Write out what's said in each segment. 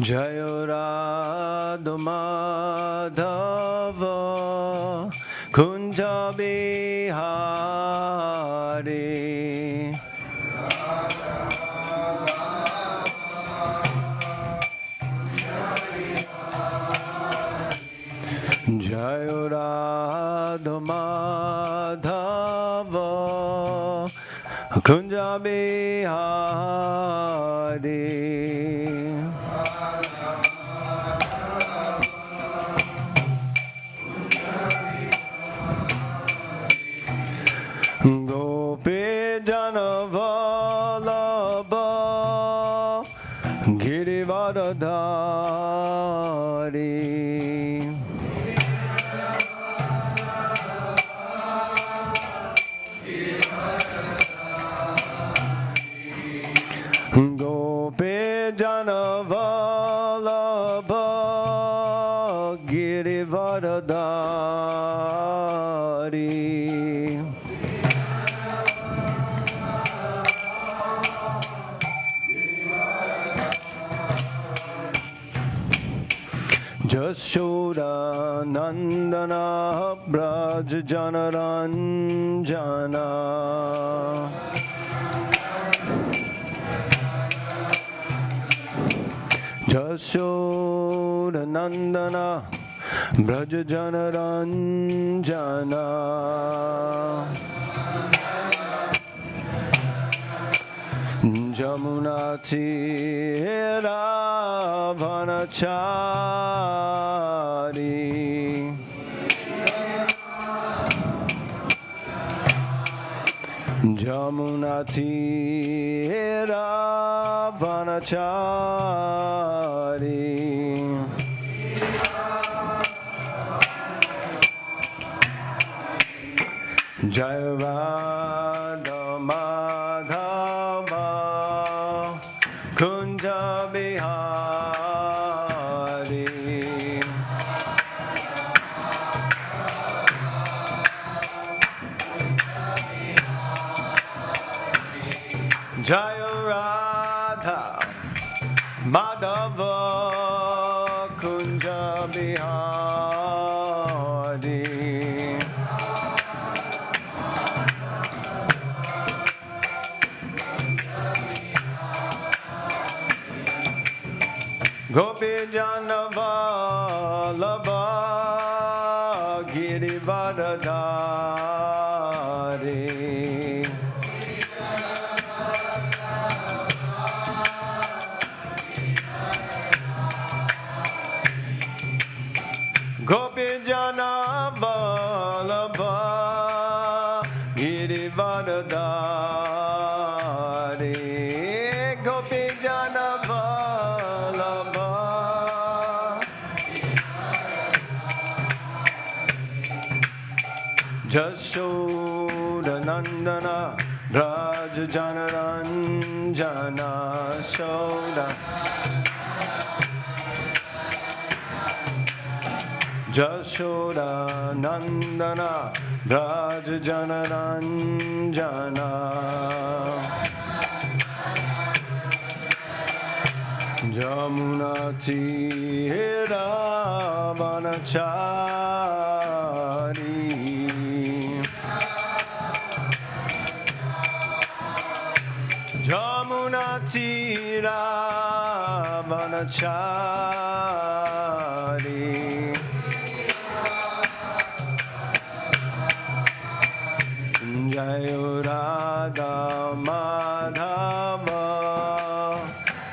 Jayo Radha Madhava Kunja Bihari Jayo Radha Madhava Kunja Bihari Gopi Janavalabha Girivardhari Gopi Janavalabha Girivardhari Jashoda Nandana Braj Janaranjana Jashoda Nandana Braj Janaranjana Jamuna Tira Vanachari Jamuna Tira Vanachari Jayavada Madhava Kunja Bihari Jaya Radha Madhava Kunja Bihari Gopi Janavalabha Girivardhari Gopi Janavalabha Girivardhari Gopi Janavalabha Jashoda Nandana Raj Janaranjana Shoda Jashoda Nandana Raj Janaranjana Jamuna Tira Vanachari Jamuna Tira Vanachari Jayo Radha Madhava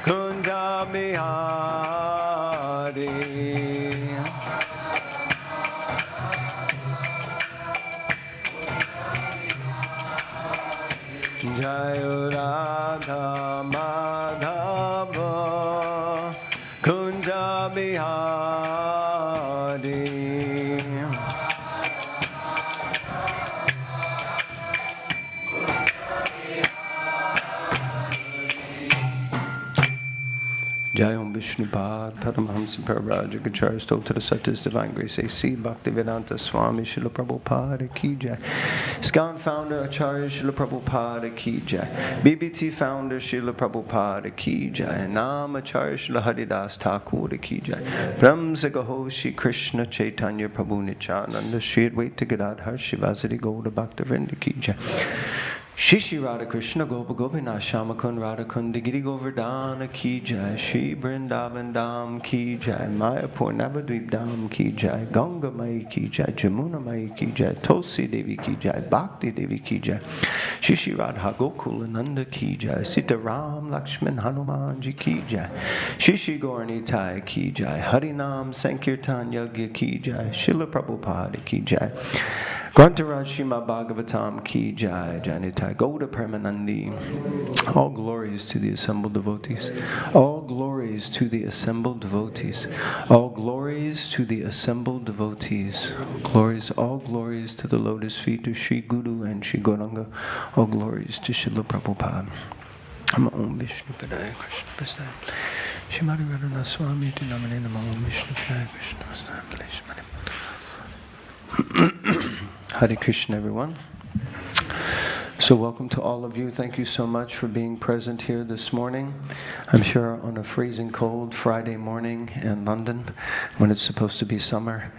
Kunja Bihari Jayo Radha Madhava Kunja Bihari Jai Om Vishnupad Paramahamsa Paravarakacharya Stole to the Satyas Divine Grace A.C. Bhaktivedanta Swami Srila Prabhupada Ki Jai. ISKCON founder Acharya Srila Prabhupada Ki Jai. BBT founder Srila Prabhupada Ki Jai. Nam Acharya Srila Haridas Thakur Ki Jai. Brahm Sagaho Shri Krishna Chaitanya Prabhu Nityananda Shri Advaita Gadadhar Shivasari Gauda Bhaktivedanta Ki Jai. Shri Radha Krishna Gopa Gopinath Shamakun Radha Kundi Giri Govardhana Ki Jai. Shri Vrindavan Dham Ki Jai. Mayapur Navadvip Dham Ki Jai. Ganga Mai Ki Jai. Jamuna Mai Ki Jai. Tulsi Devi Ki Jai. Bhakti Devi Ki Jai. Shri Radha Gokul Nanda Ki Jai. Sita Ram Lakshman Hanuman Ji Ki Jai. Shri Gaurani Tai Ki Jai. Harinam Sankirtan Yagya Ki Jai. Srila Prabhupada Ki Jai. Grantaraj Srimad Bhagavatam Ki Jai. Janitai Gauda Paramanandi. All glories to the assembled devotees. All glories to the assembled devotees. All glories to the assembled devotees. All glories to the lotus feet of Sri Guru and Sri Gauranga. All glories to Srila Prabhupada. Om Vishnu Padaya Krishna Prasthaya. Shrimati Radharanath Swami Tinamane Namo Om Vishnu Padaya Krishna Prasthaya. Hare Krishna, everyone. So welcome to all of you. Thank you so much for being present here this morning. I'm sure on a freezing cold Friday morning in London, when it's supposed to be summer,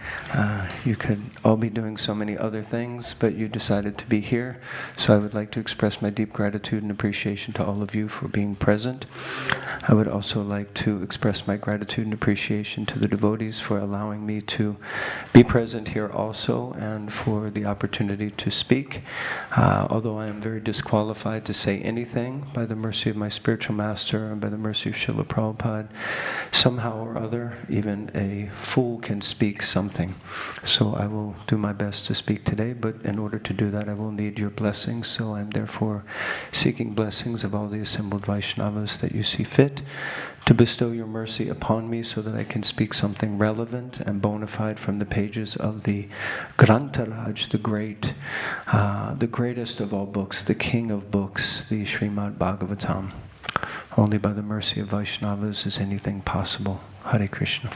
you could all be doing so many other things, but you decided to be here. So I would like to express my deep gratitude and appreciation to all of you for being present. I would also like to express my gratitude and appreciation to the devotees for allowing me to be present here also, and for the opportunity to speak. Although I am very disqualified to say anything, by the mercy of my spiritual master and by the mercy of Srila Prabhupada, somehow or other, even a fool can speak something. So I will do my best to speak today, but in order to do that I will need your blessings. So I'm therefore seeking blessings of all the assembled Vaishnavas that you see fit to bestow your mercy upon me, so that I can speak something relevant and bona fide from the pages of the Grantaraj, the greatest of all books, the king of books, the Srimad Bhagavatam. Only by the mercy of Vaishnavas is anything possible. Hare Krishna.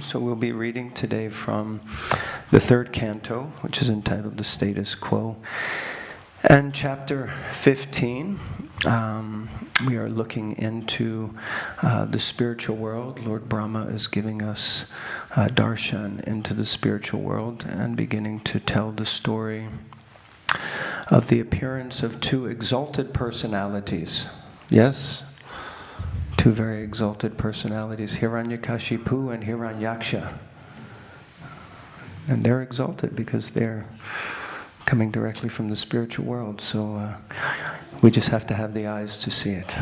So we'll be reading today from the third canto, which is entitled The Status Quo, and chapter 15. We are looking into the spiritual world. Lord Brahma is giving us darshan into the spiritual world and beginning to tell the story of the appearance of two exalted personalities. Yes? Two very exalted personalities, Hiranyakashipu and Hiranyaksha. And they're exalted because they're coming directly from the spiritual world, so we just have to have the eyes to see it.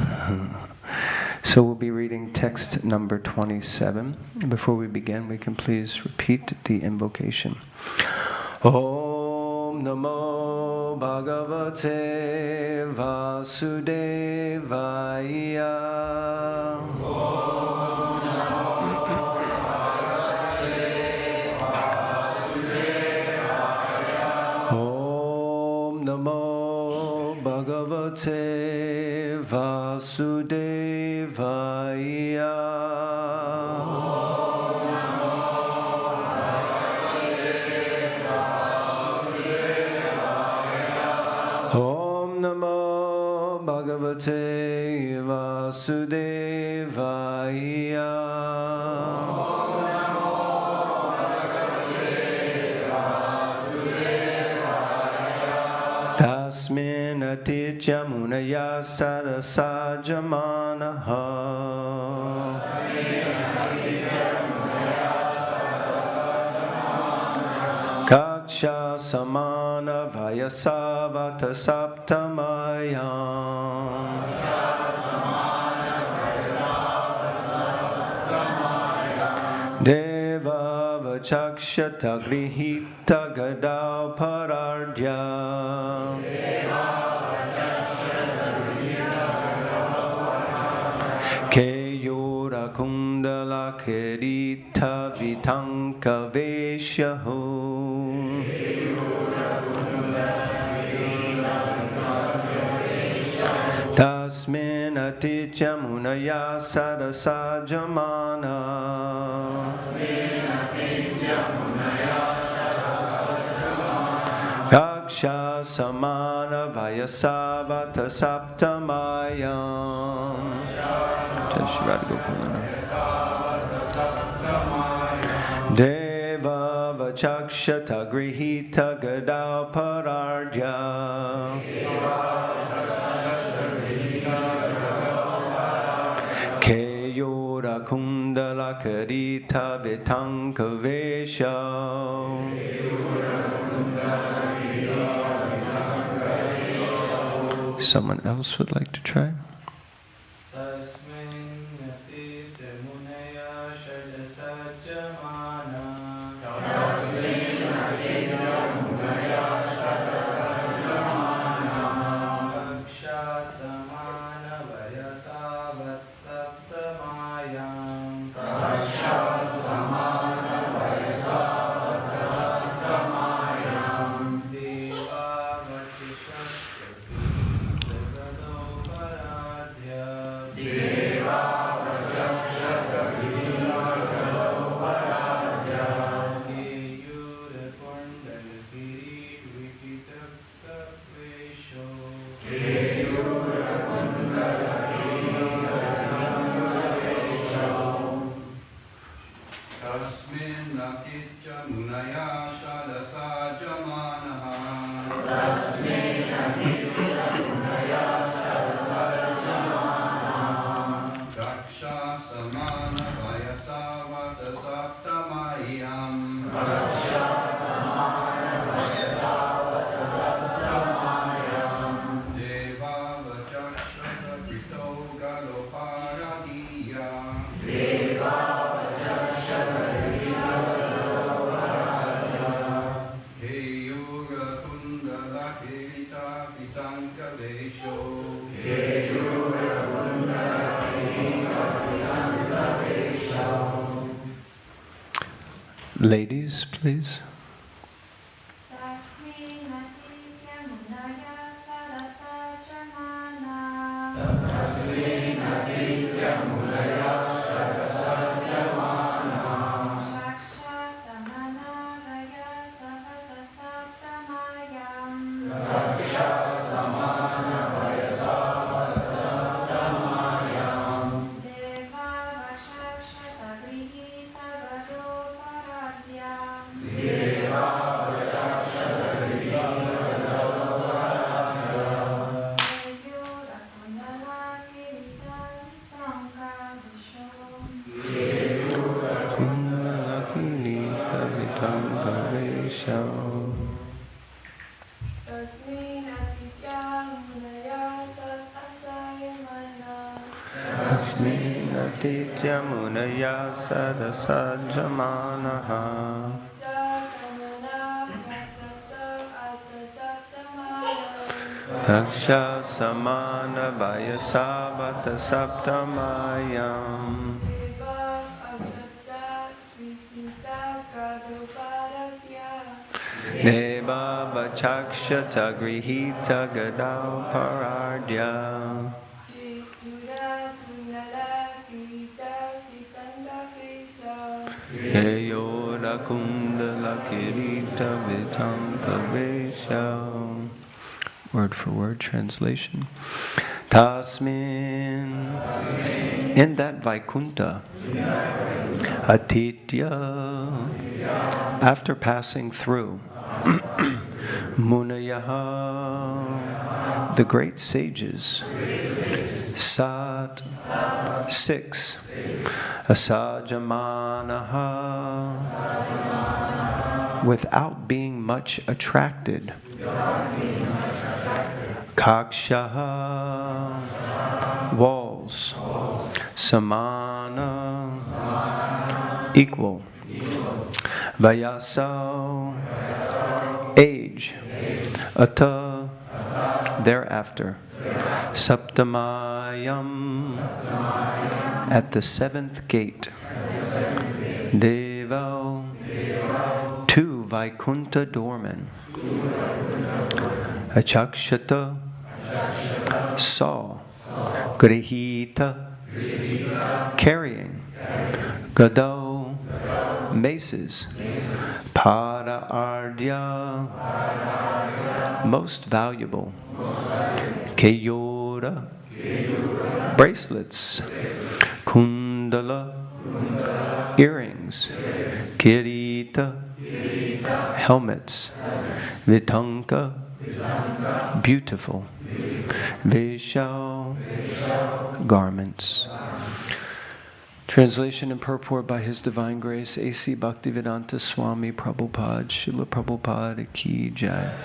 So we'll be reading text number 27. Before we begin, we can please repeat the invocation. Om Namo Bhagavate Vasudevaya. Bhagavate Vasudevaya. Om Namo Bhagavate Vasudevaya. Tasmin atitya munaya sadasajamanaha. Kaksha samana vayasavata saptamayam. Deva vachakshata grihita gadau parardya. Keyora kundala kerita vitanka veshaho. Tasmin Tasmin atitya munaya sarasajamana. Yaksha samana vayasavata saptamayam. Deva vachakshata grihita gadau parardya. Keyora kundala karita vitankavesha. Someone else would like to try? Ladies, please. Munaya sadasajamanaha Daksha samana vayasavata saptamayam Deva vachakshata grihita gadau parardya Yayora kundala kirita vitankavesha. Word for word translation. Tasmin. In that Vaikuntha. Atitya. After passing through. Munayaha. The great sages. Sat. 6. Asajamanaha. Without being much attracted. Kakshaha. Walls. Samana. Equal. Vayaso. Age. Ata. Thereafter. Saptamayam. At the 7th gate. Devo. 2 Vaikuntha doormen. Achakshata. Saw. Grihita, carrying. Gado, maces. Pada ardya, most valuable. Keyora, bracelets. Kundala, earrings. Kirita, helmets. Vitanka, beautiful. Vishal, garments. Translation and purport by His Divine Grace, A.C. Bhaktivedanta Swami Prabhupada, Srila Prabhupada Ki Jai.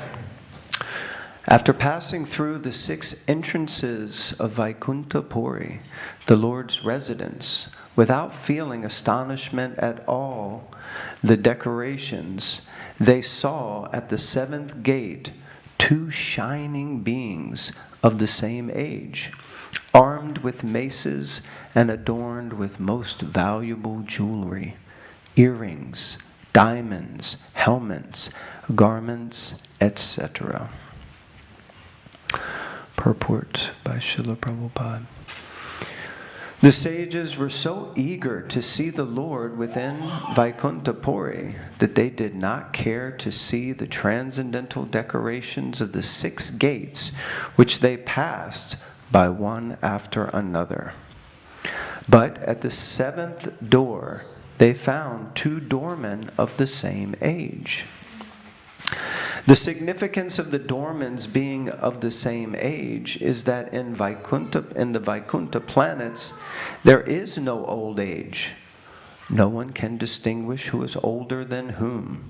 After passing through the 6 entrances of Vaikuntha Puri, the Lord's residence, without feeling astonishment at all, the decorations, they saw at the 7th gate 2 shining beings of the same age, armed with maces and adorned with most valuable jewelry, earrings, diamonds, helmets, garments, etc. Purport by Srila Prabhupada. The sages were so eager to see the Lord within Vaikuntha Puri that they did not care to see the transcendental decorations of the 6 gates which they passed by one after another. But at the 7th door, they found 2 doormen of the same age. The significance of the doormen being of the same age is that in the Vaikuntha planets, there is no old age. No one can distinguish who is older than whom.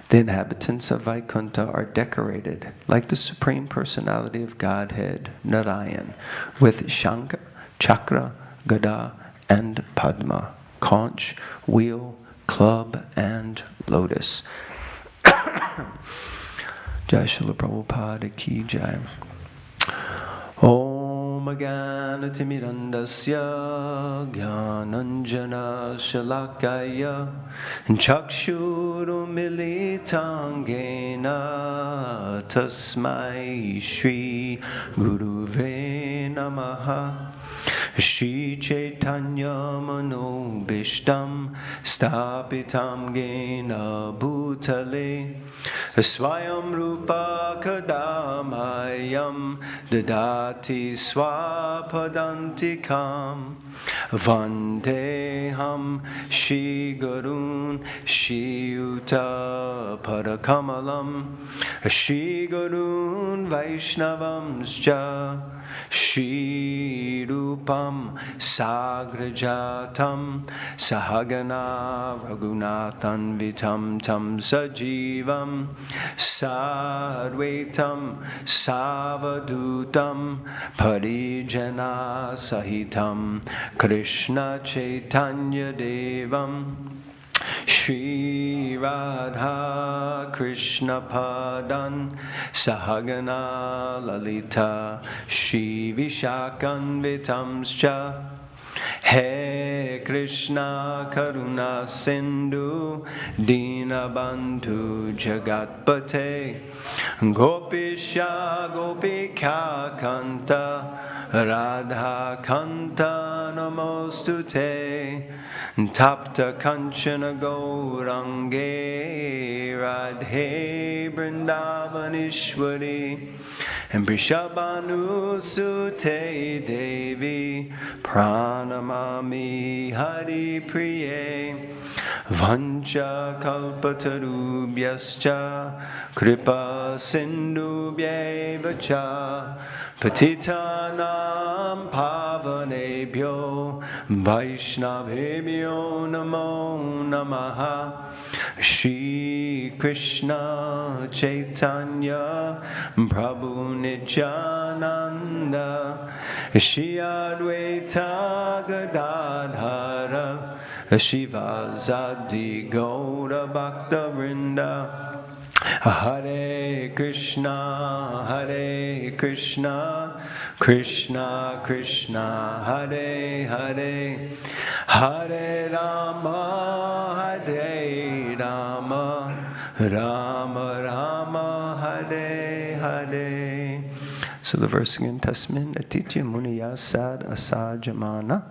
The inhabitants of Vaikuntha are decorated like the Supreme Personality of Godhead, Narayan, with Shankha, Chakra, Gada, and Padma, conch, wheel, club, and lotus. Jai Srila Prabhupada Ki Jai. Om Gyanatimirandasya Gyananjana Shalakaya Chakshurumilitangena Tasmai Shri Guruve Namaha. Shri Chaitanya Mano Bishtam Stapitam Gena Bhutale Swayam Rupa Kadamayam Dadati Swapadantikam Vandeham Shri Gurun Shri Uta Parakamalam Shri Gurun Vaishnavamscha Shri Rupam Sagrajatam Sahagana Raghunathan Vitam Tam Sajivam Sadvaitam Savadutam Parijana Sahitam Krishna Chaitanya Devam Shri Radha Krishna Padan Sahagana Lalita Shri Vishakan Vitamscha He Krishna Karuna Sindhu Dinabandhu Jagatpate Gopisha Gopika Kanta Radha Kanta Namostute Tapta Kanchana Gaurange Radhe Vrindavanishwari and Brishabhanu Sute Devi Pranamami Hari Priye Vancha Kalpatarubhyascha Kripa Sindhubhyevacha Patitanam Pavanebhyo Vaishnavebhyo Namo Namaha Shri Krishna Chaitanya Prabhu Nityananda Shri Advaita Gadadhara Shivasadi Gaura Bhakta Vrinda Hare Krishna, Krishna Krishna, Hare Hare, Hare Rama, Hare Rama, Rama Rama, Hare Hare. So the verse again, Tasmin atitya muniya sad asajamana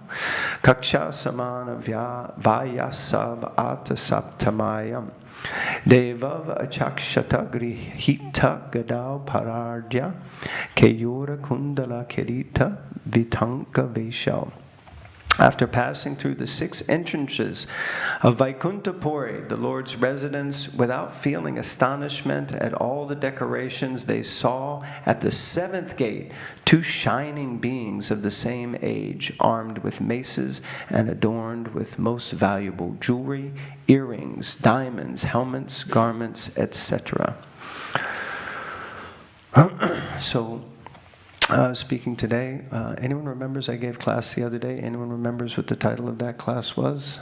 kaksha samana vayasav atasaptamayam devav achakshata grihita gadao parardya keyura kundala kirita vitanka veshao. After passing through the 6 entrances of Vaikuntha Puri, the Lord's residence, without feeling astonishment at all the decorations, they saw at the 7th gate 2 shining beings of the same age, armed with maces and adorned with most valuable jewelry, earrings, diamonds, helmets, garments, etc. Speaking today, anyone remembers I gave class the other day? Anyone remembers what the title of that class was?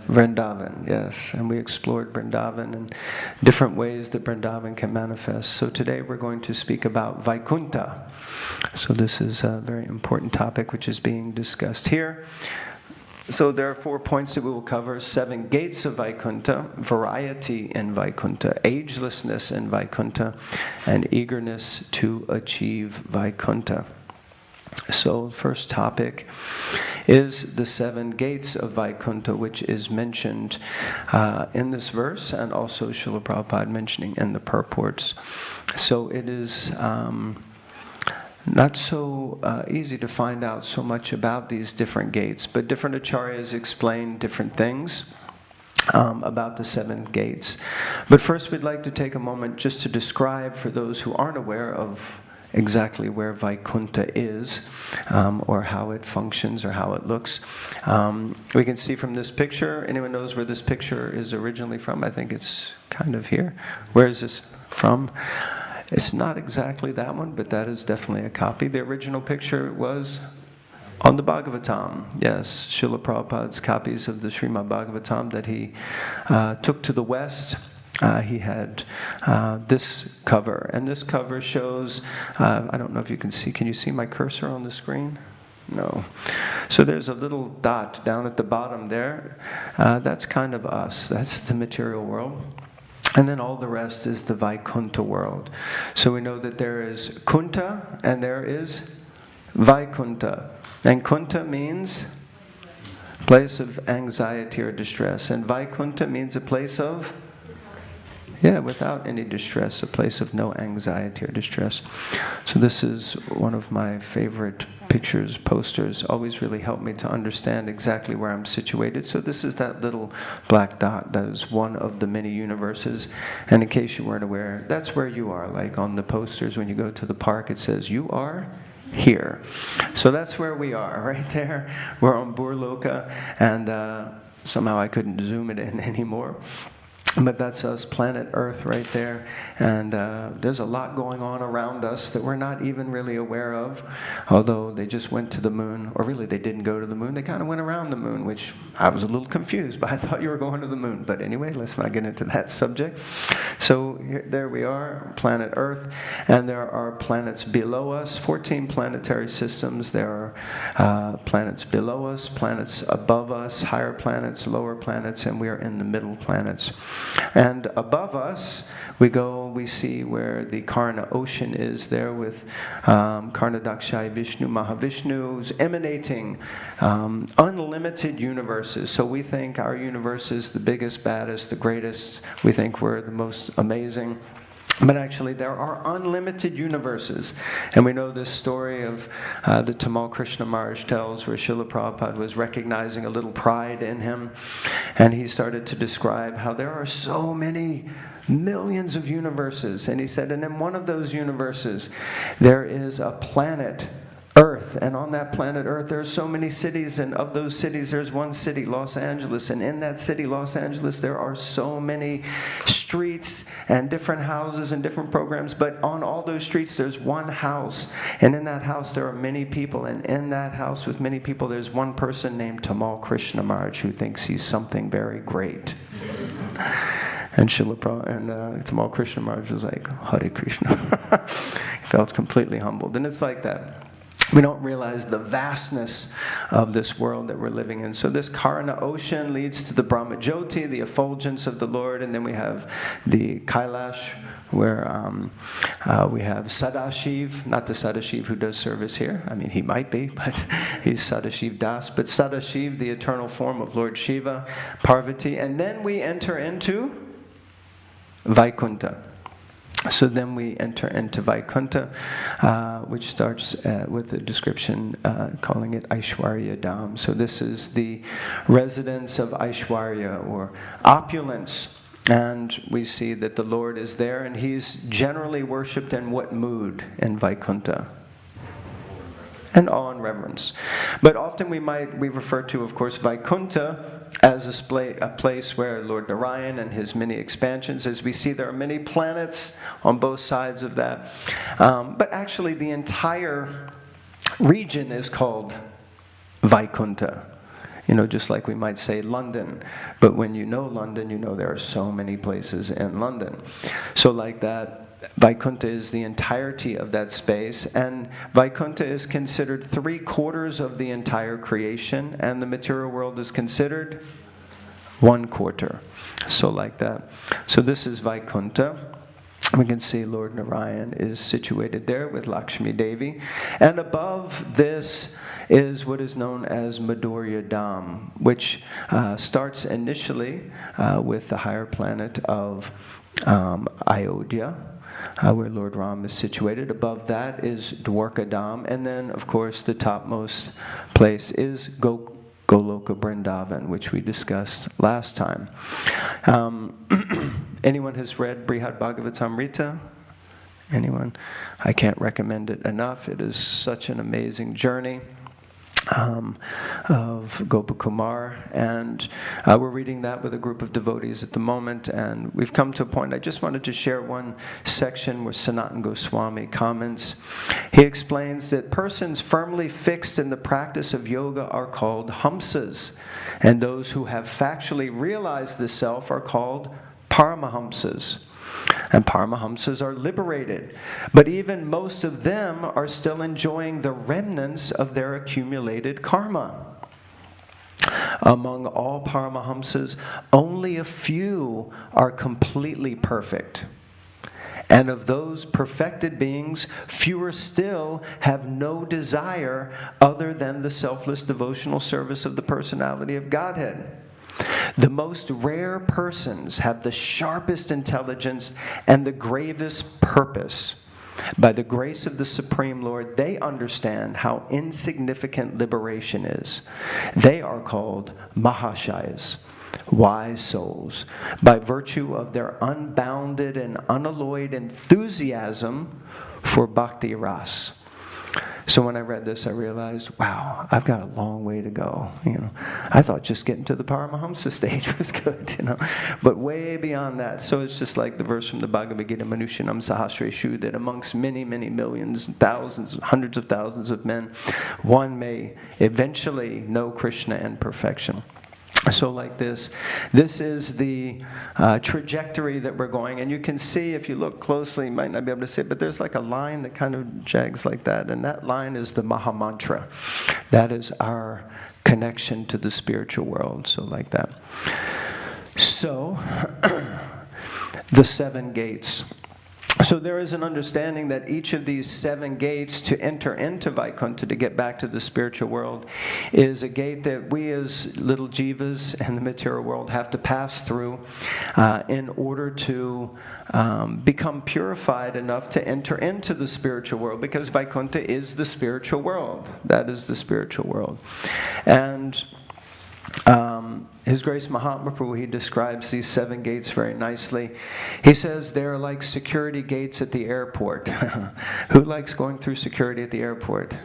Vrindavan, yes. And we explored Vrindavan and different ways that Vrindavan can manifest. So today we're going to speak about Vaikuntha. So this is a very important topic which is being discussed here. So there are 4 points that we will cover: 7 gates of Vaikuntha, variety in Vaikuntha, agelessness in Vaikuntha, and eagerness to achieve Vaikuntha. So first topic is the 7 gates of Vaikuntha, which is mentioned in this verse, and also Srila Prabhupada mentioning in the purports. So it is not so easy to find out so much about these different gates, but different acharyas explain different things about the 7 gates. But first we'd like to take a moment just to describe, for those who aren't aware of exactly where Vaikuntha is, or how it functions or how it looks. We can see from this picture, anyone knows where this picture is originally from? I think it's kind of here. Where is this from? It's not exactly that one, but that is definitely a copy. The original picture was on the Bhagavatam. Yes, Srila Prabhupada's copies of the Srimad Bhagavatam that he took to the West. He had this cover, and this cover shows, I don't know if you can you see my cursor on the screen? No. So there's a little dot down at the bottom there. That's kind of us. That's the material world. And then all the rest is the Vaikuntha world. So we know that there is Kunta and there is Vaikuntha. And Kunta means place of anxiety or distress. And Vaikuntha means a place of, without any distress, a place of no anxiety or distress. So this is one of my favorite pictures, posters, always really help me to understand exactly where I'm situated. So this is that little black dot that is one of the many universes. And in case you weren't aware, that's where you are. Like on the posters when you go to the park, it says, you are here. So that's where we are, right there. We're on Burloka, and somehow I couldn't zoom it in anymore. But that's us, planet Earth right there. And there's a lot going on around us that we're not even really aware of. Although they just went to the moon, or really they didn't go to the moon, they kind of went around the moon, which I was a little confused, but I thought you were going to the moon. But anyway, let's not get into that subject. So there we are, planet Earth. And there are planets below us, 14 planetary systems. There are planets below us, planets above us, higher planets, lower planets, and we are in the middle planets. And above us, we see where the Karna ocean is there with Karna Dakshai Vishnu Mahavishnu emanating unlimited universes. So we think our universe is the biggest, baddest, the greatest. We think we're the most amazing. But actually, there are unlimited universes. And we know this story of the Tamal Krishna Maharaj tells, where Srila Prabhupada was recognizing a little pride in him. And he started to describe how there are so many millions of universes. And he said, and in one of those universes, there is a planet Earth, and on that planet Earth there are so many cities, and of those cities there's one city, Los Angeles, and in that city, Los Angeles, there are so many streets and different houses and different programs, but on all those streets there's one house, and in that house there are many people, and in that house with many people there's one person named Tamal Krishna Maharaj who thinks he's something very great. And Tamal Krishna Maharaj was like, Hare Krishna. He felt completely humbled, and it's like that. We don't realize the vastness of this world that we're living in. So this Karana ocean leads to the Brahmajyoti, the effulgence of the Lord, and then we have the Kailash, where we have Sadashiv, not the Sadashiv who does service here. I mean, he might be, but he's Sadashiv Das. But Sadashiv, the eternal form of Lord Shiva, Parvati. And then we enter into Vaikuntha. So then we enter into Vaikuntha, which starts with a description calling it Aishwarya Dham. So this is the residence of Aishwarya, or opulence. And we see that the Lord is there, and he's generally worshipped in what mood in Vaikuntha? And awe and reverence. But often we refer to, of course, Vaikuntha as a place where Lord Narayan and his many expansions, as we see there are many planets on both sides of that. But actually the entire region is called Vaikuntha. You know, just like we might say London. But when you know London, you know there are so many places in London. So like that, Vaikuntha is the entirety of that space, and Vaikuntha is considered 3/4 of the entire creation, and the material world is considered 1/4. So like that. So this is Vaikuntha. We can see Lord Narayan is situated there with Lakshmi Devi. And above this is what is known as Madhurya Dham, which starts initially with the higher planet of Ayodhya, where Lord Ram is situated. Above that is Dwarka Dham, and then, of course, the topmost place is Goloka Vrindavan, which we discussed last time. Anyone has read Brihad Bhagavatamrita? Anyone? I can't recommend it enough. It is such an amazing journey of Gopakumar, and we're reading that with a group of devotees at the moment, and we've come to a point. I just wanted to share one section where Sanatana Goswami comments. He explains that persons firmly fixed in the practice of yoga are called hamsas, and those who have factually realized the self are called paramahamsas. And Paramahamsas are liberated. But even most of them are still enjoying the remnants of their accumulated karma. Among all Paramahamsas, only a few are completely perfect. And of those perfected beings, fewer still have no desire other than the selfless devotional service of the personality of Godhead. The most rare persons have the sharpest intelligence and the gravest purpose. By the grace of the Supreme Lord, they understand how insignificant liberation is. They are called Mahashayas, wise souls, by virtue of their unbounded and unalloyed enthusiasm for bhakti ras. So when I read this, I realized, wow, I've got a long way to go. I thought just getting to the Paramahamsa stage was good, but way beyond that. So it's just like the verse from the Bhagavad Gita, Manushanam Sahasreshu, that amongst many, many millions, thousands, hundreds of thousands of men, one may eventually know Krishna in perfection. So like this is the trajectory that we're going. And you can see, if you look closely, you might not be able to see it, but there's like a line that kind of jags like that. And that line is the Mahamantra. That is our connection to the spiritual world. So like that. So, the 7 gates. So there is an understanding that each of these 7 gates to enter into Vaikuntha, to get back to the spiritual world, is a gate that we as little jivas in the material world have to pass through in order to become purified enough to enter into the spiritual world, because Vaikuntha is the spiritual world. That is the spiritual world. And His Grace Mahatma Prabhu, he describes these 7 gates very nicely. He says they're like security gates at the airport. Who likes going through security at the airport?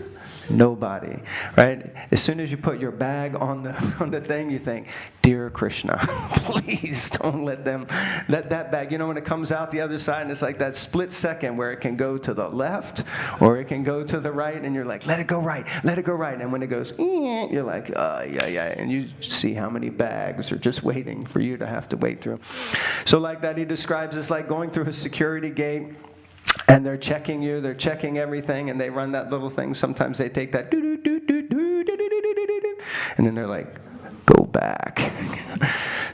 Nobody, right? As soon as you put your bag on the thing, you think, dear Krishna, please don't let that bag, when it comes out the other side, and it's like that split second where it can go to the left or it can go to the right, and you're like, let it go right. And when it goes, you're like, yeah, and you see how many bags are just waiting for you to have to wait through. So like that, he describes it's like going through a security gate. And they're checking you, they're checking everything, and they run that little thing. Sometimes they take that and then they're like, go back.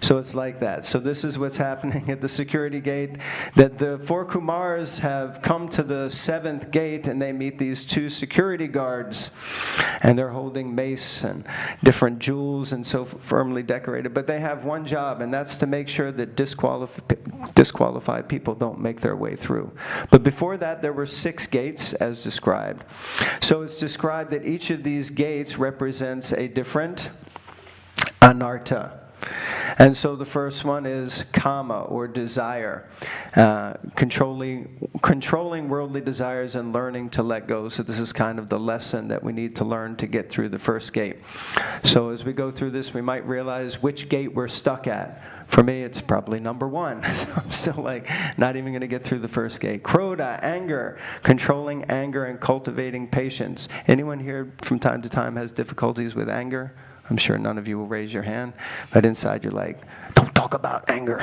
So it's like that. So this is what's happening at the security gate, that the 4 Kumars have come to the 7th gate, and they meet these 2 security guards, and they're holding mace and different jewels and so firmly decorated. But they have one job, and that's to make sure that disqualified people don't make their way through. But before that, there were 6 gates as described. So it's described that each of these gates represents a different anartha. And so the first one is kama, or desire, controlling worldly desires and learning to let go. So this is kind of the lesson that we need to learn to get through the first gate. So as we go through this, we might realize which gate we're stuck at. For me, it's probably number 1. So I'm still not even going to get through the first gate. Krodha, anger, controlling anger and cultivating patience. Anyone here from time to time has difficulties with anger? I'm sure none of you will raise your hand, but inside you're like, don't talk about anger.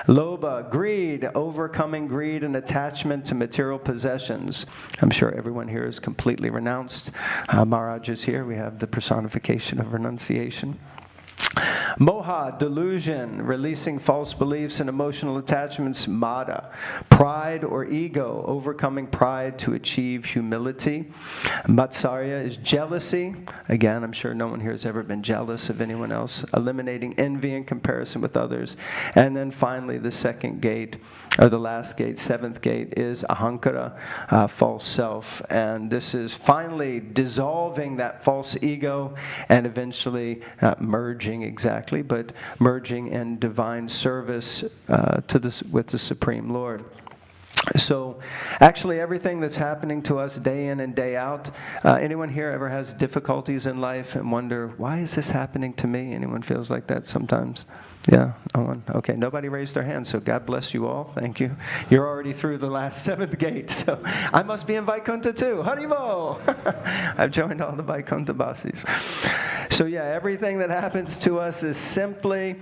Lobha, greed, overcoming greed and attachment to material possessions. I'm sure everyone here is completely renounced. Maharaj is here. We have the personification of renunciation. Moha, delusion, releasing false beliefs and emotional attachments. Mada, pride or ego, overcoming pride to achieve humility. Matsarya is jealousy. Again, I'm sure no one here has ever been jealous of anyone else. Eliminating envy and comparison with others. And then finally, the second gate, or the last gate, 7th gate, is ahankara, false self. And this is finally dissolving that false ego and eventually merging exactly, but merging in divine service with the Supreme Lord. So actually everything that's happening to us day in and day out, anyone here ever has difficulties in life and wonder, why is this happening to me? Anyone feels like that sometimes? Yeah, no one? Okay, nobody raised their hand, so God bless you all. Thank you. You're already through the last 7th gate, so I must be in Vaikuntha too. Haribol! I've joined all the Vaikuntha Basis. So yeah, everything that happens to us is simply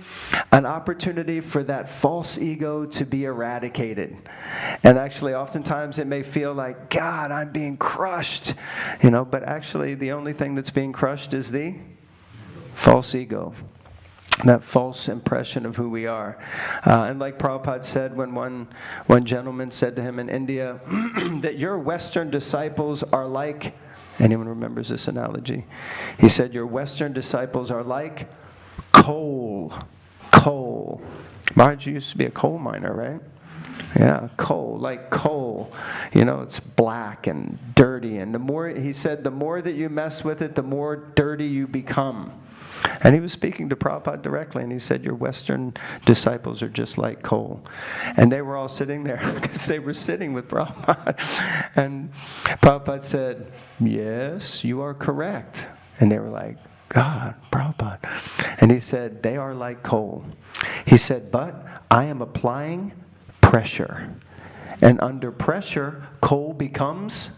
an opportunity for that false ego to be eradicated. And actually, oftentimes it may feel like, God, I'm being crushed, but actually the only thing that's being crushed is the false ego. That false impression of who we are. And like Prabhupada said, when one gentleman said to him in India, that your Western disciples are like, anyone remembers this analogy? He said, your Western disciples are like coal. Coal. Maharaj used to be a coal miner, right? Yeah, coal, like coal. It's black and dirty. And he said, the more that you mess with it, the more dirty you become. And he was speaking to Prabhupada directly, and he said, your Western disciples are just like coal. And they were all sitting there, because they were sitting with Prabhupada. And Prabhupada said, yes, you are correct. And they were like, God, Prabhupada. And he said, they are like coal. He said, but I am applying pressure. And under pressure, coal becomes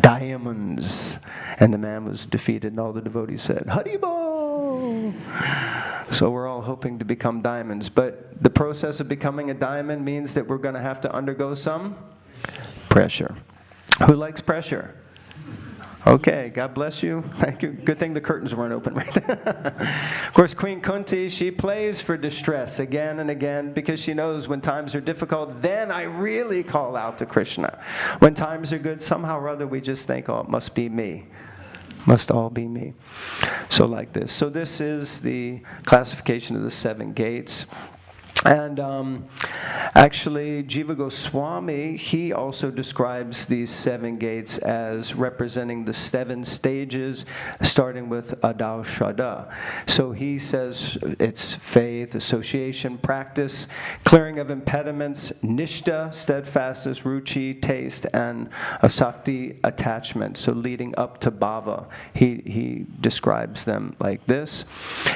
diamonds. And the man was defeated, and all the devotees said, Haribol! So we're all hoping to become diamonds. But the process of becoming a diamond means that we're going to have to undergo some pressure. Who likes pressure? Okay, God bless you. Thank you. Good thing the curtains weren't open right there. Of course, Queen Kunti, she plays for distress again and again because she knows when times are difficult, then I really call out to Krishna. When times are good, somehow or other we just think, oh, it must be me. Must all be me. So like this. So this is the classification of the 7 gates. And actually, Jiva Goswami, he also describes these 7 gates as representing the 7 stages, starting with Adau Shraddha. So he says it's faith, association, practice, clearing of impediments, nishta, steadfastness, ruchi, taste, and asakti, attachment. So leading up to bhava. He describes them like this.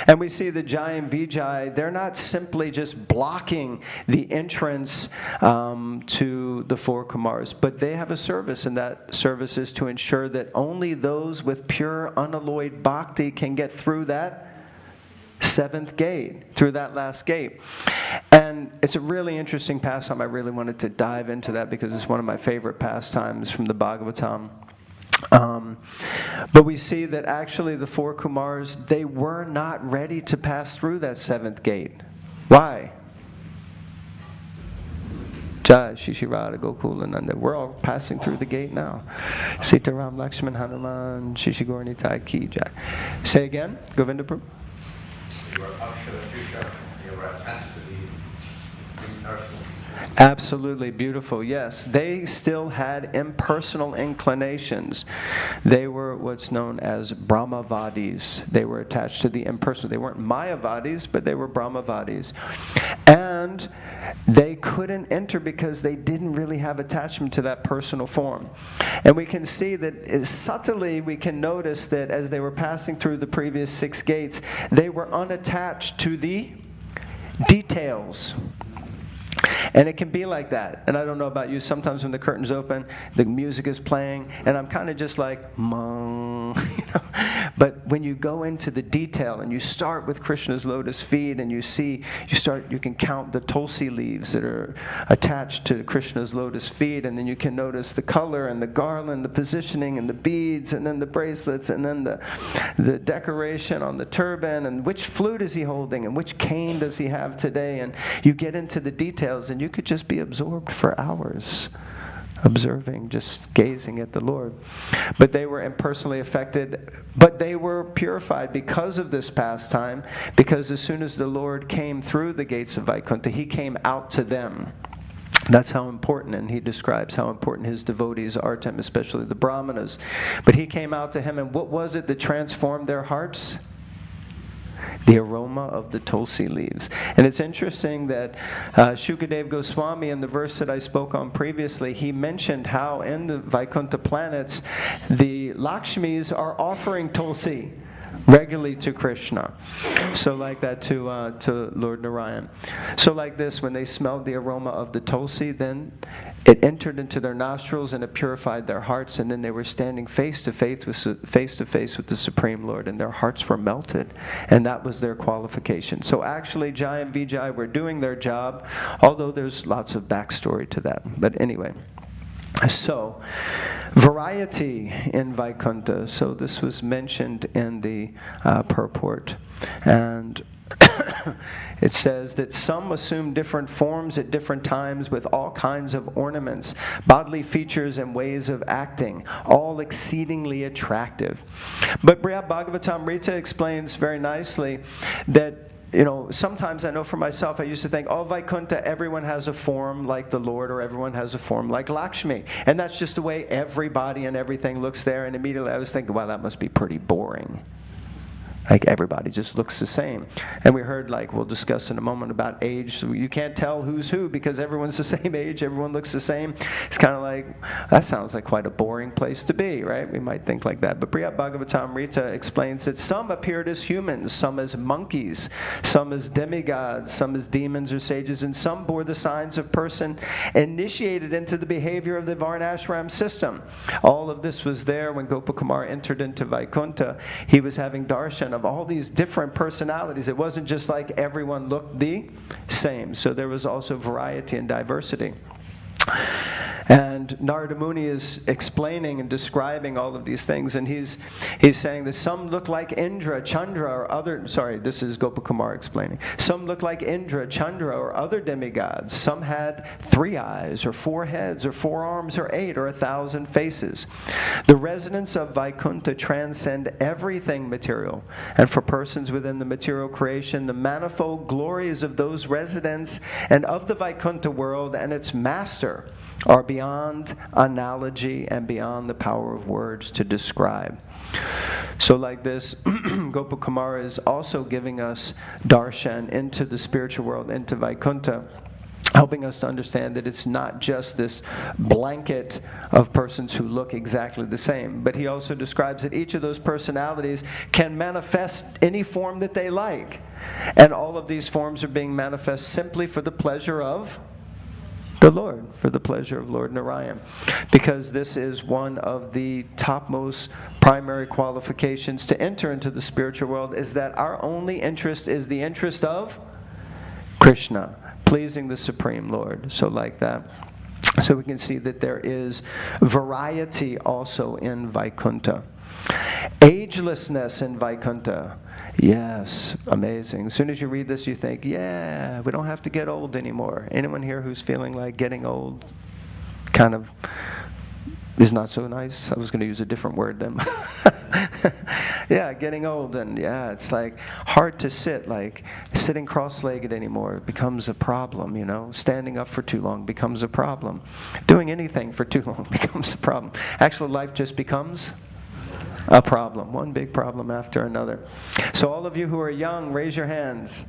And we see the Jai and Vijay, they're not simply just blocking the entrance to the 4 Kumars, but they have a service, and that service is to ensure that only those with pure unalloyed bhakti can get through that 7th gate, through that last gate. And it's a really interesting pastime. I really wanted to dive into that because it's one of my favorite pastimes from the Bhagavatam. But we see that actually the 4 Kumars, they were not ready to pass through that 7th gate. Why? Jai Shishirada Gokulananda. We're all passing through the gate now. Sita Ram Lakshman Hanuman Shishigor Nitai Ki Jai. Say again, Govinda Prabhu. You are Akshara Shusha, you are attached to the impersonal. Absolutely beautiful, yes. They still had impersonal inclinations. They were what's known as Brahmavadis. They were attached to the impersonal. They weren't Mayavadis, but they were Brahmavadis. And they couldn't enter because they didn't really have attachment to that personal form. And we can see that subtly we can notice that as they were passing through the previous 6 gates, they were unattached to the details. And it can be like that. And I don't know about you, sometimes when the curtains open, the music is playing, and I'm kind of just like, mung, you know. But when you go into the detail and you start with Krishna's lotus feet and you can count the tulsi leaves that are attached to Krishna's lotus feet, and then you can notice the color and the garland, the positioning and the beads, and then the bracelets, and then the decoration on the turban, and which flute is he holding, and which cane does he have today, and you get into the details, and you could just be absorbed for hours, observing, just gazing at the Lord. But they were impersonally affected, but they were purified because of this pastime, because as soon as the Lord came through the gates of Vaikuntha, he came out to them. That's how important, and he describes how important his devotees are to him, especially the Brahmanas. But he came out to him, and what was it that transformed their hearts? The aroma of the tulsi leaves. And it's interesting that Shukadev Goswami, in the verse that I spoke on previously, he mentioned how in the Vaikuntha planets, the Lakshmis are offering tulsi regularly to Krishna. So like that to Lord Narayan. So like this, when they smelled the aroma of the tulsi, then it entered into their nostrils and it purified their hearts, and then they were standing face to face with the Supreme Lord, and their hearts were melted, and that was their qualification. So actually Jai and Vijay were doing their job, although there's lots of backstory to that. But anyway, so variety in Vaikuntha. So this was mentioned in the purport, and it says that some assume different forms at different times with all kinds of ornaments, bodily features, and ways of acting, all exceedingly attractive. But Brihad Bhagavatamrita explains very nicely that, you know, sometimes I know for myself, I used to think, oh, Vaikuntha, everyone has a form like the Lord, or everyone has a form like Lakshmi. And that's just the way everybody and everything looks there. And immediately I was thinking, well, that must be pretty boring. Like everybody just looks the same. And we heard, like we'll discuss in a moment, about age. So you can't tell who's who because everyone's the same age, everyone looks the same. It's kind of like, that sounds like quite a boring place to be, right? We might think like that. But Brihad Bhagavatamrita explains that some appeared as humans, some as monkeys, some as demigods, some as demons or sages, and some bore the signs of person initiated into the behavior of the Varnashram system. All of this was there when Gopakumar entered into Vaikuntha. He was having darshan of all these different personalities. It wasn't just like everyone looked the same. So there was also variety and diversity. And Narada Muni is explaining and describing all of these things, and he's saying that some look like Indra, Chandra, or other, sorry, this is Gopakumar explaining. Some look like Indra, Chandra, or other demigods. Some had 3 eyes, or 4 heads, or 4 arms, or 8, or 1,000 faces. The residents of Vaikuntha transcend everything material, and for persons within the material creation, the manifold glories of those residents and of the Vaikuntha world and its master are beyond analogy and beyond the power of words to describe. So like this, Gopakumara is also giving us darshan into the spiritual world, into Vaikuntha, helping us to understand that it's not just this blanket of persons who look exactly the same, but he also describes that each of those personalities can manifest any form that they like. And all of these forms are being manifest simply for the pleasure of The Lord, for the pleasure of Lord Narayan. Because this is one of the topmost primary qualifications to enter into the spiritual world, is that our only interest is the interest of Krishna, pleasing the Supreme Lord. So like that. So we can see that there is variety also in Vaikuntha. Agelessness in Vaikuntha. Yes, amazing. As soon as you read this, you think, yeah, we don't have to get old anymore. Anyone here who's feeling like getting old kind of is not so nice? I was going to use a different word then. Yeah, getting old, and yeah, it's like hard to sit, like sitting cross-legged anymore. It becomes a problem, you know. Standing up for too long becomes a problem. Doing anything for too long becomes a problem. Actually, life just becomes a problem. One big problem after another. So all of you who are young, raise your hands.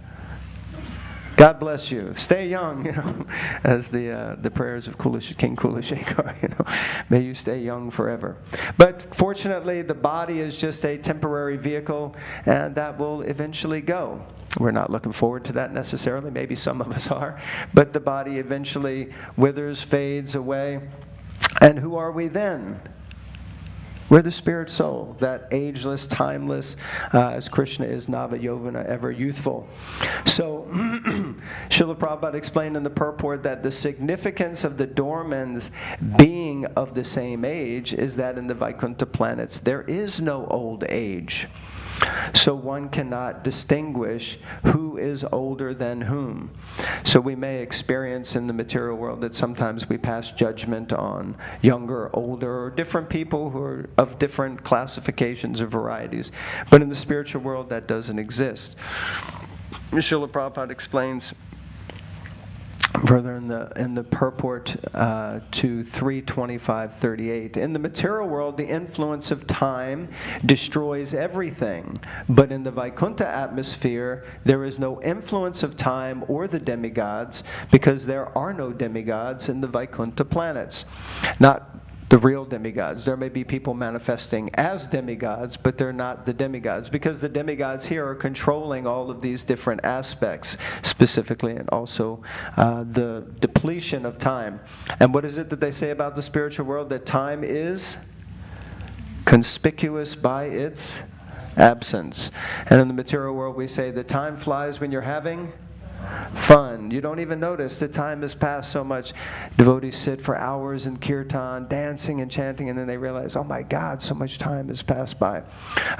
God bless you. Stay young, you know, as the prayers of King Kulashekar, you know. May you stay young forever. But fortunately, the body is just a temporary vehicle, and that will eventually go. We're not looking forward to that necessarily. Maybe some of us are. But the body eventually withers, fades away. And who are we then? We're the spirit soul, that ageless, timeless, as Krishna is Nava Yovana, ever youthful. So, Srila Prabhupada explained in the purport that the significance of the Dormans being of the same age is that in the Vaikuntha planets there is no old age. So one cannot distinguish who is older than whom. So we may experience in the material world that sometimes we pass judgment on younger, older, or different people who are of different classifications or varieties. But in the spiritual world, that doesn't exist. Srila Prabhupada explains further in the purport to 325.38. In the material world, the influence of time destroys everything. But in the Vaikuntha atmosphere, there is no influence of time or the demigods, because there are no demigods in the Vaikuntha planets. Not the real demigods. There may be people manifesting as demigods, but they're not the demigods, because the demigods here are controlling all of these different aspects, specifically, and also the depletion of time. And what is it that they say about the spiritual world? That time is conspicuous by its absence. And in the material world, we say that time flies when you're having fun. You don't even notice that time has passed so much. Devotees sit for hours in kirtan, dancing and chanting, and then they realize, oh my God, so much time has passed by.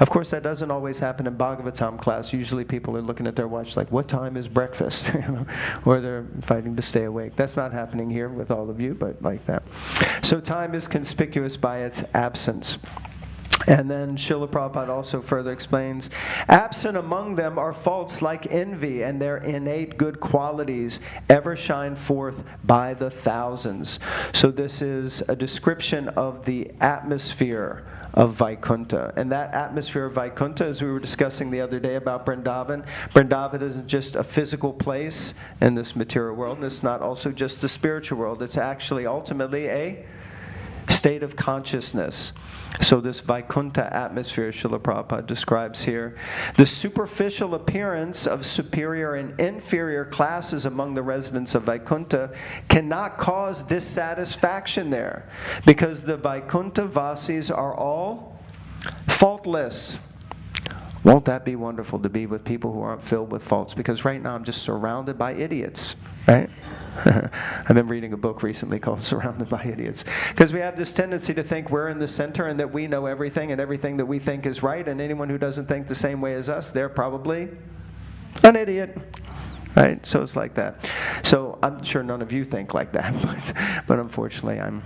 Of course, that doesn't always happen in Bhagavatam class. Usually people are looking at their watch like, what time is breakfast? You know, or they're fighting to stay awake. That's not happening here with all of you, but like that. So time is conspicuous by its absence. And then Srila Prabhupada also further explains, absent among them are faults like envy, and their innate good qualities ever shine forth by the thousands. So this is a description of the atmosphere of Vaikuntha. And that atmosphere of Vaikuntha, as we were discussing the other day about Vrindavan, Vrindavan isn't just a physical place in this material world, and it's not also just the spiritual world. It's actually ultimately a state of consciousness. So this Vaikuntha atmosphere, Srila Prabhupada describes here, the superficial appearance of superior and inferior classes among the residents of Vaikuntha cannot cause dissatisfaction there, because the Vaikuntha Vasis are all faultless. Won't that be wonderful to be with people who aren't filled with faults? Because right now I'm just surrounded by idiots, right? I've been reading a book recently called Surrounded by Idiots. Because we have this tendency to think we're in the center and that we know everything and everything that we think is right, and anyone who doesn't think the same way as us, they're probably an idiot. Right? So it's like that. So I'm sure none of you think like that, but unfortunately I'm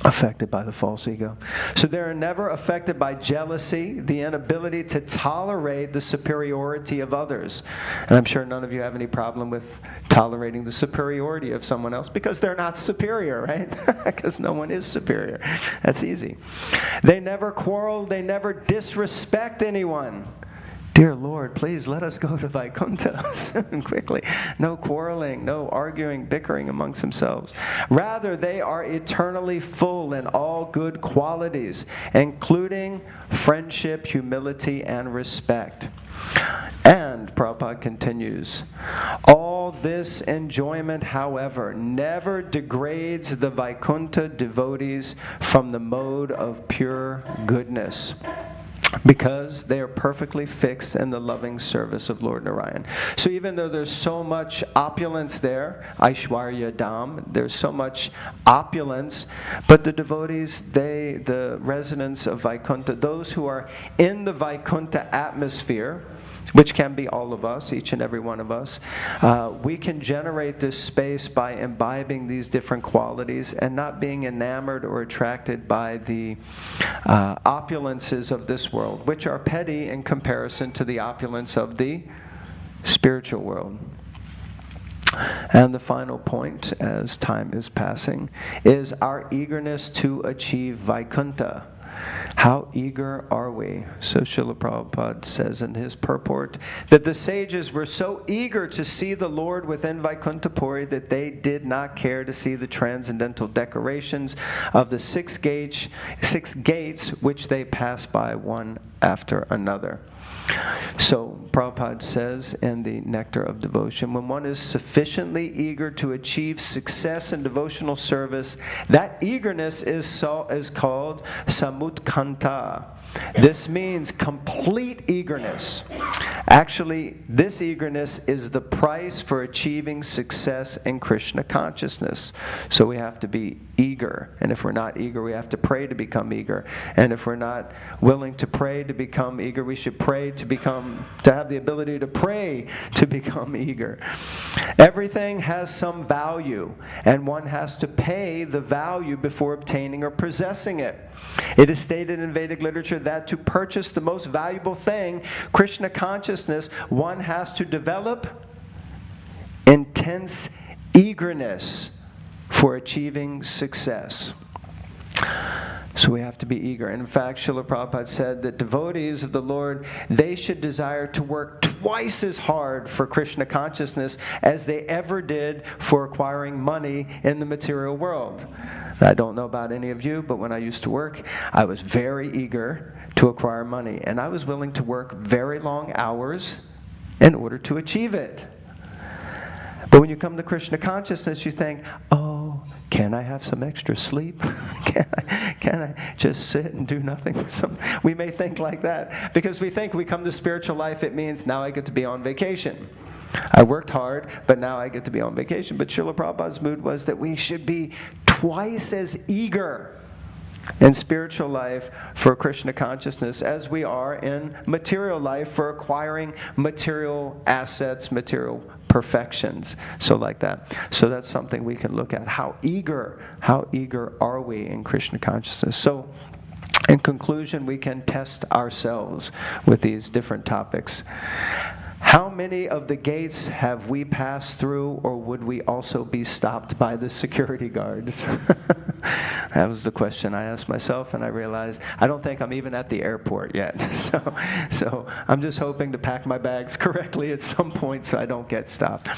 affected by the false ego. So they're never affected by jealousy, the inability to tolerate the superiority of others. And I'm sure none of you have any problem with tolerating the superiority of someone else, because they're not superior, right? Because no one is superior. That's easy. They never quarrel, they never disrespect anyone. Dear Lord, please let us go to Vaikuntha soon, quickly. No quarreling, no arguing, bickering amongst themselves. Rather, they are eternally full in all good qualities, including friendship, humility, and respect. And, Prabhupada continues, all this enjoyment, however, never degrades the Vaikuntha devotees from the mode of pure goodness, because they are perfectly fixed in the loving service of Lord Narayan. So even though there's so much opulence there, Aishwarya Dham, there's so much opulence, but the devotees, the residents of Vaikuntha, those who are in the Vaikuntha atmosphere, which can be all of us, each and every one of us, we can generate this space by imbibing these different qualities and not being enamored or attracted by the opulences of this world, which are petty in comparison to the opulence of the spiritual world. And the final point, as time is passing, is our eagerness to achieve Vaikuntha. How eager are we? So Srila Prabhupada says in his purport that the sages were so eager to see the Lord within Vaikuntha Puri that they did not care to see the transcendental decorations of the six gates which they pass by one after another. So Prabhupada says in the Nectar of Devotion, when one is sufficiently eager to achieve success in devotional service, that eagerness is called samutkanta. This means complete eagerness. Actually, this eagerness is the price for achieving success in Krishna consciousness. So we have to be eager. And if we're not eager, we have to pray to become eager. And if we're not willing to pray to become eager, we should pray to have the ability to pray to become eager. Everything has some value, and one has to pay the value before obtaining or possessing it. It is stated in Vedic literature that to purchase the most valuable thing, Krishna consciousness, one has to develop intense eagerness for achieving success. So we have to be eager. And in fact, Srila Prabhupada said that devotees of the Lord, they should desire to work twice as hard for Krishna consciousness as they ever did for acquiring money in the material world. I don't know about any of you, but when I used to work, I was very eager to acquire money. And I was willing to work very long hours in order to achieve it. But when you come to Krishna consciousness, you think, oh, can I have some extra sleep? Can I just sit and do nothing for some? We may think like that because we think we come to spiritual life, it means now I get to be on vacation. I worked hard, but now I get to be on vacation. But Srila Prabhupada's mood was that we should be twice as eager in spiritual life for Krishna consciousness as we are in material life for acquiring material assets, material perfections. So like that. So that's something we can look at. How eager are we in Krishna consciousness? So in conclusion, we can test ourselves with these different topics. How many of the gates have we passed through, or would we also be stopped by the security guards? That was the question I asked myself, and I realized I don't think I'm even at the airport yet. So I'm just hoping to pack my bags correctly at some point so I don't get stopped.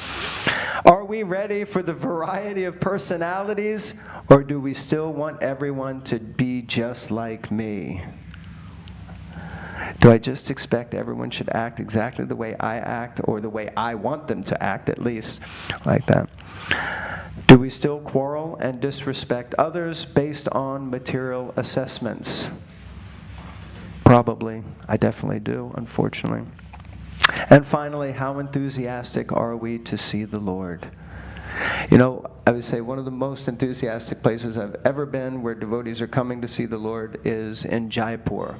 Are we ready for the variety of personalities, or do we still want everyone to be just like me? Do I just expect everyone should act exactly the way I act, or the way I want them to act, at least, like that? Do we still quarrel and disrespect others based on material assessments? Probably. I definitely do, unfortunately. And finally, how enthusiastic are we to see the Lord? You know, I would say one of the most enthusiastic places I've ever been where devotees are coming to see the Lord is in Jaipur.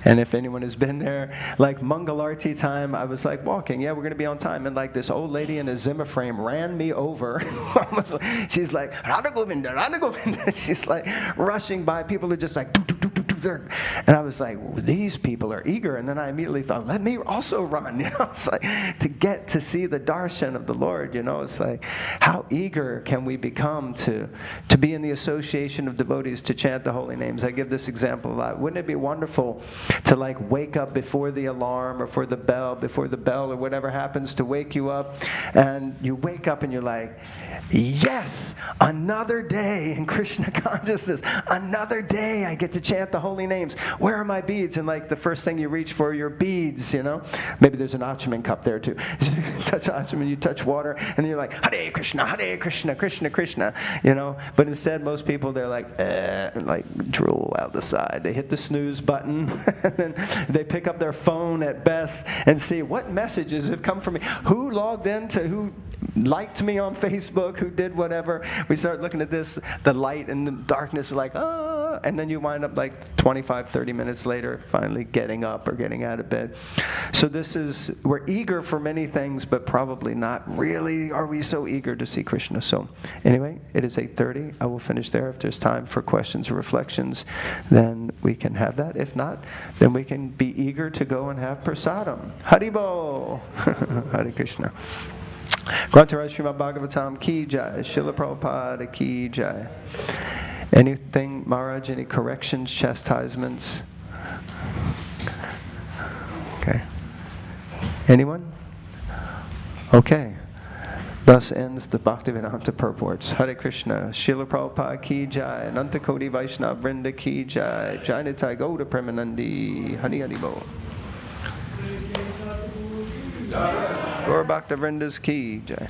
And if anyone has been there, like Mangalarti time, I was like walking, we're going to be on time. And like this old lady in a Zimmer frame ran me over. She's like, Radha Govinda, Radha Govinda. She's like rushing by. People are just like, And I was like, these people are eager. And then I immediately thought, let me also run. It's like to get to see the darshan of the Lord. It's like, how eager can we become to be in the association of devotees to chant the holy names? I give this example a lot. Wouldn't it be wonderful to like wake up before the alarm or before the bell or whatever happens to wake you up, and you wake up and you're like, yes, another day in Krishna consciousness, another day I get to chant the holy names. Where are my beads? And like the first thing you reach for are your beads, Maybe there's an Achaman cup there too. You touch Achaman, you touch water, and then you're like, Hare Krishna, Krishna Krishna, But instead, most people, they're like, and like drool out the side. They hit the snooze button, and then they pick up their phone at best and see what messages have come from me. Who logged into, who liked me on Facebook, who did whatever. We start looking at this, the light and the darkness, like, and then you wind up like 25, 30 minutes later, finally getting up or getting out of bed. So we're eager for many things, but probably not really are we so eager to see Krishna. So anyway, it is 8:30. I will finish there. If there's time for questions or reflections, then we can have that. If not, then we can be eager to go and have prasadam. Haribo! Hare Krishna. Grantaraj Srimad Bhagavatam ki jai, Srila Prabhupada ki jai. Anything, Maharaj, any corrections, chastisements? Okay. Anyone? Okay. Thus ends the Bhaktivedanta purports. Hare Krishna, Srila Prabhupada ki jai, Ananta Koti Vaishnava Vrinda ki jai, Jai Nitai Gauda Premanandi, Hari Hari Bo. Gaur Bhakta Vrinda's ki jai.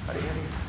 Hari Hari.